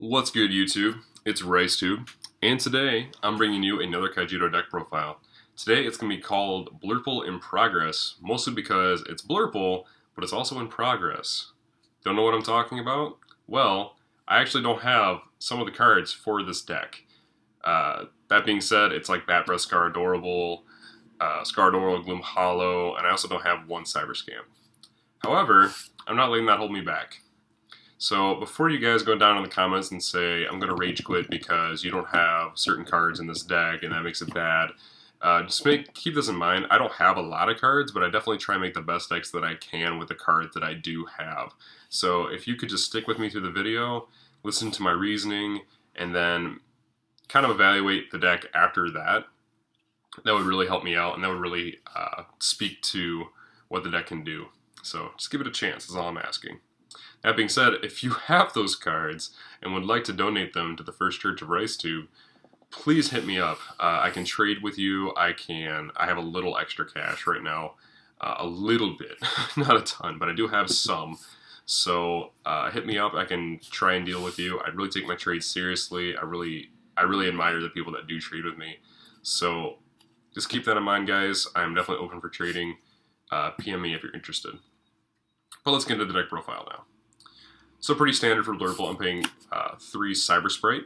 What's good, YouTube? It's RiceTube, and today I'm bringing you another Kaijudo deck profile. Today it's going to be called Blurple in Progress, mostly because it's Blurple, but it's also in progress. Don't know what I'm talking about? Well, I actually don't have some of the cards for this deck. That being said, it's like Bat Breath Scar Adorable, Gloom Hollow, and I also don't have one Cyber Scam. However, I'm not letting that hold me back. So before you guys go down in the comments and say, I'm going to rage quit because you don't have certain cards in this deck and that makes it bad, keep this in mind. I don't have a lot of cards, but I definitely try and make the best decks that I can with the cards that I do have. So if you could just stick with me through the video, listen to my reasoning, and then kind of evaluate the deck after that, that would really help me out, and that would really speak to what the deck can do. So just give it a chance, that's all I'm asking. That being said, if you have those cards and would like to donate them to the First Church of RiceTube, please hit me up. I can trade with you. I have a little extra cash right now. A little bit. Not a ton, but I do have some. So hit me up. I can try and deal with you. I really take my trades seriously. I really admire the people that do trade with me. So just keep that in mind, guys. I'm definitely open for trading. PM me if you're interested. But let's get into the deck profile now. So pretty standard for Blurple. I'm playing 3 Cyber Sprite.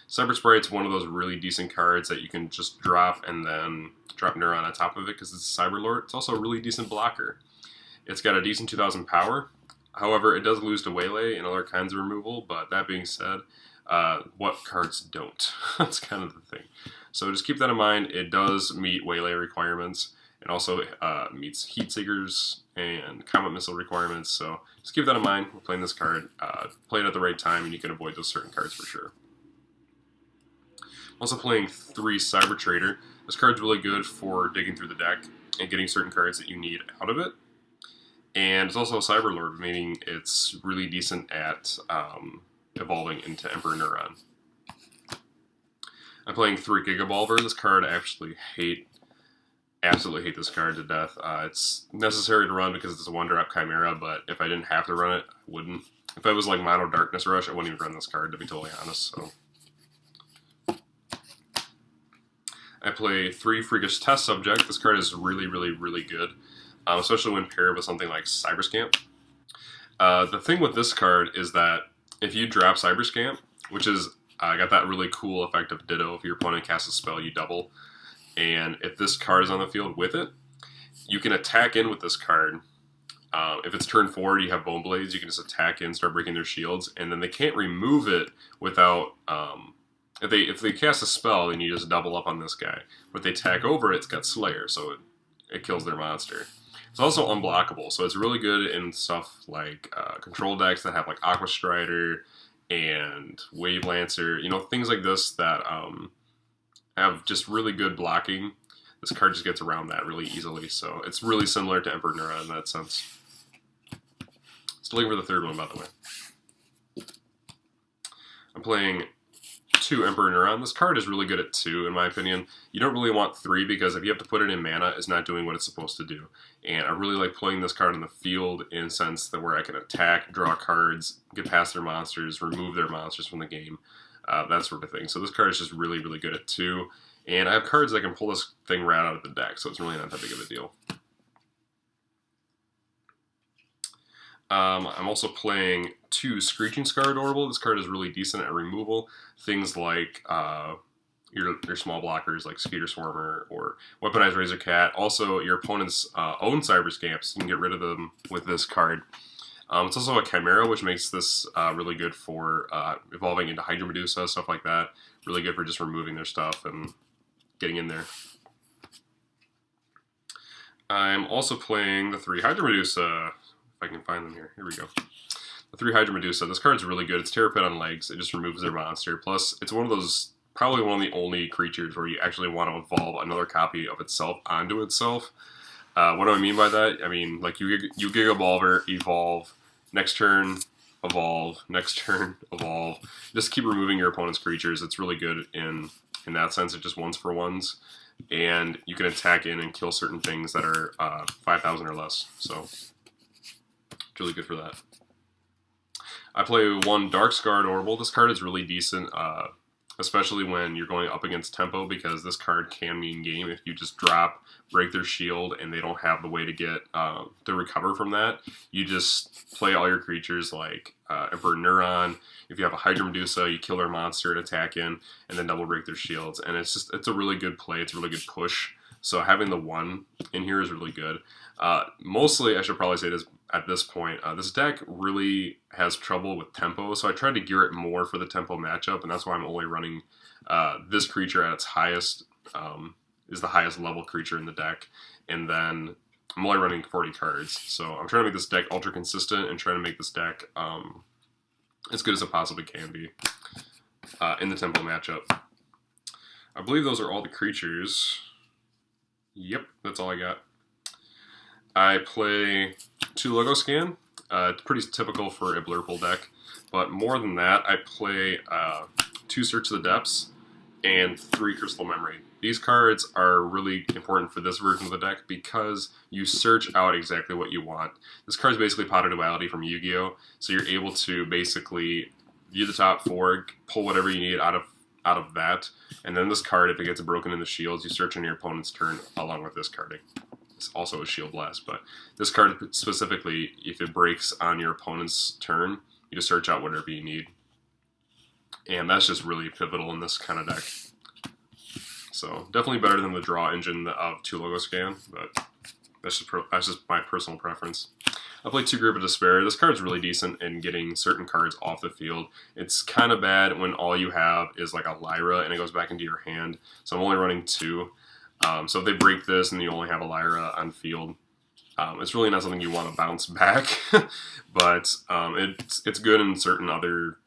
Cyber Sprite's one of those really decent cards that you can just drop and then drop Neuron on top of it because it's a Cyber Lord. It's also a really decent blocker. It's got a decent 2000 power. However, it does lose to Waylay and other kinds of removal, but that being said, what cards don't? That's kind of the thing. So just keep that in mind. It does meet Waylay requirements. It also meets Heat Seekers and Comet Missile requirements, so just keep that in mind. We're playing this card. Play it at the right time, and you can avoid those certain cards for sure. I'm also playing 3 Cyber Trader. This card's really good for digging through the deck and getting certain cards that you need out of it. And it's also a Cyber Lord, meaning it's really decent at evolving into Emperor Neuron. I'm playing 3 Gigabolver. This card I absolutely hate this card to death. It's necessary to run because it's a 1-drop Chimera, but if I didn't have to run it, I wouldn't. If I was like Mono Darkness Rush, I wouldn't even run this card, to be totally honest. So I play 3 Freakish Test Subject. This card is really good, especially when paired with something like Cyber Scamp. The thing with this card is that if you drop Cyber Scamp, which is got that really cool effect of Ditto, if your opponent casts a spell, you double. And if this card is on the field with it, you can attack in with this card. If it's turn 4, you have Bone Blades, you can just attack in, start breaking their shields, and then they can't remove it without... if they cast a spell, then you just double up on this guy. But if they attack over it, it's got Slayer, so it kills their monster. It's also unblockable, so it's really good in stuff like control decks that have like Aqua Strider and Wave Lancer, you know, things like this that... have just really good blocking. This card just gets around that really easily, so it's really similar to Emperor Neuron in that sense. Still looking for the third one, by the way. I'm playing 2 Emperor Neuron. This card is really good at 2, in my opinion. You don't really want 3, because if you have to put it in mana, it's not doing what it's supposed to do. And I really like playing this card in the field in a sense that where I can attack, draw cards, get past their monsters, remove their monsters from the game. That sort of thing. So this card is just really good at 2. And I have cards that can pull this thing right out of the deck, so it's really not that big of a deal. I'm also playing 2 Screeching Scar Adorable. This card is really decent at removal. Things like your small blockers like Skeeter Swarmer or Weaponized Razor Cat. Also, your opponent's own Cyber Scamps, you can get rid of them with this card. It's also a Chimera, which makes this really good for evolving into Hydra Medusa, stuff like that. Really good for just removing their stuff and getting in there. I'm also playing the 3 Hydra Medusa. If I can find them here. Here we go. The 3 Hydra Medusa. This card's really good. It's Terrapin on legs. It just removes their monster. Plus, it's one of those, probably one of the only creatures where you actually want to evolve another copy of itself onto itself. What do I mean by that? I mean, like you Gigabolver, evolve, next turn, evolve, next turn, evolve. Just keep removing your opponent's creatures. It's really good in that sense. It just 1s for 1s. And you can attack in and kill certain things that are 5,000 or less. So, it's really good for that. I play one Dark Scar Adorable. This card is really decent, especially when you're going up against tempo, because this card can mean game if you just drop, break their shield, and they don't have the way to get to recover from that. You just play all your creatures like Emperor Neuron. If you have a Hydra Medusa, you kill their monster and attack in, and then double break their shields. And it's a really good play. It's a really good push. So having the 1 in here is really good. Mostly, I should probably say this at this point, this deck really has trouble with tempo, so I tried to gear it more for the tempo matchup, and that's why I'm only running this creature at its highest, is the highest level creature in the deck, and then I'm only running 40 cards. So I'm trying to make this deck ultra consistent and trying to make this deck as good as it possibly can be in the tempo matchup. I believe those are all the creatures. Yep, that's all I got. I play 2 Logo Scan. It's pretty typical for a Blurple deck, but more than that, I play 2 Search of the Depths and 3 Crystal Memory. These cards are really important for this version of the deck because you search out exactly what you want. This card is basically Pot of Duality from Yu-Gi-Oh! So you're able to basically view the top 4, pull whatever you need out of that, and then this card, if it gets broken in the shields, you search on your opponent's turn along with this carding. Also a Shield Blast, but this card specifically, if it breaks on your opponent's turn, you just search out whatever you need. And that's just really pivotal in this kind of deck. So definitely better than the draw engine of 2 Logo Scan, but that's just my personal preference. I play 2 Grip of Despair. This card's really decent in getting certain cards off the field. It's kind of bad when all you have is like a Lyra and it goes back into your hand. So I'm only running 2. So if they break this and you only have a Lyra on field, it's really not something you want to bounce back, but it's good in certain other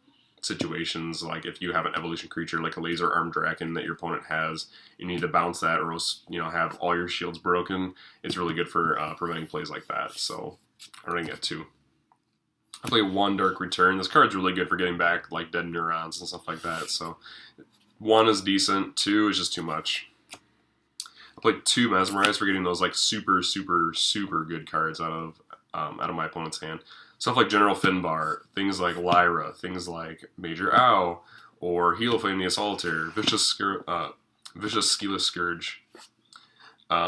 situations, like if you have an evolution creature like a Laser Armed Draken that your opponent has, you need to bounce that or else, have all your shields broken. It's really good for preventing plays like that, so I'm running at 2. I play 1 Dark Return. This card's really good for getting back like dead neurons and stuff like that, so 1 is decent, 2 is just too much. I played 2 Mesmerize for getting those like super good cards out of my opponent's hand. Stuff like General Finbar, things like Lyra, things like Major Ow, or Heloflame the Assaulter, Vicious Skeeless Scourge,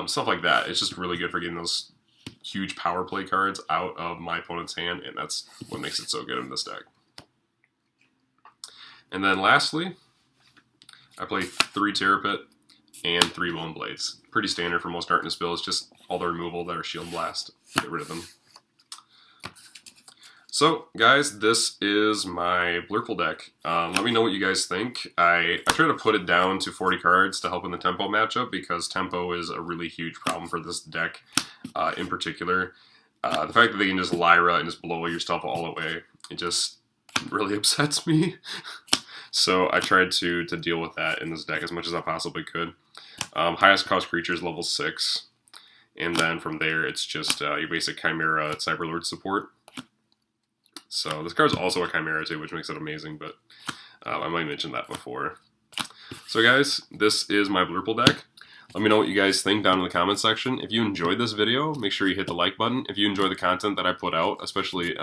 stuff like that. It's just really good for getting those huge power play cards out of my opponent's hand, and that's what makes it so good in this deck. And then lastly, I play 3 Terror Pit and 3 Bone Blades. Pretty standard for most Darkness builds, just all the removal that are Shield Blast. Get rid of them. So, guys, this is my Blurple deck. Let me know what you guys think. I try to put it down to 40 cards to help in the tempo matchup because tempo is a really huge problem for this deck in particular. The fact that they can just Lyra and just blow your stuff all the way, it just really upsets me. So I tried to deal with that in this deck as much as I possibly could. Highest cost creatures level 6. And then from there, it's just your basic Chimera Cyberlord support. So this card's also a Chimera too, which makes it amazing, but I might mention that before. So guys, this is my Blurple deck. Let me know what you guys think down in the comment section. If you enjoyed this video, make sure you hit the like button. If you enjoy the content that I put out, especially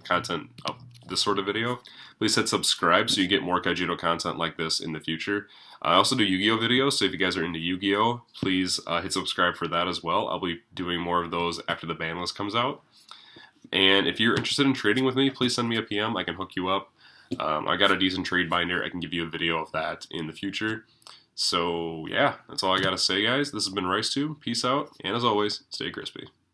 content of this sort of video, please hit subscribe so you get more Kaijudo content like this in the future. I also do Yu-Gi-Oh videos, so if you guys are into Yu-Gi-Oh, please hit subscribe for that as well. I'll be doing more of those after the ban list comes out. And if you're interested in trading with me, please send me a PM. I can hook you up. I got a decent trade binder. I can give you a video of that in the future. So yeah, that's all I got to say, guys. This has been RiceTube. Peace out. And as always, stay crispy.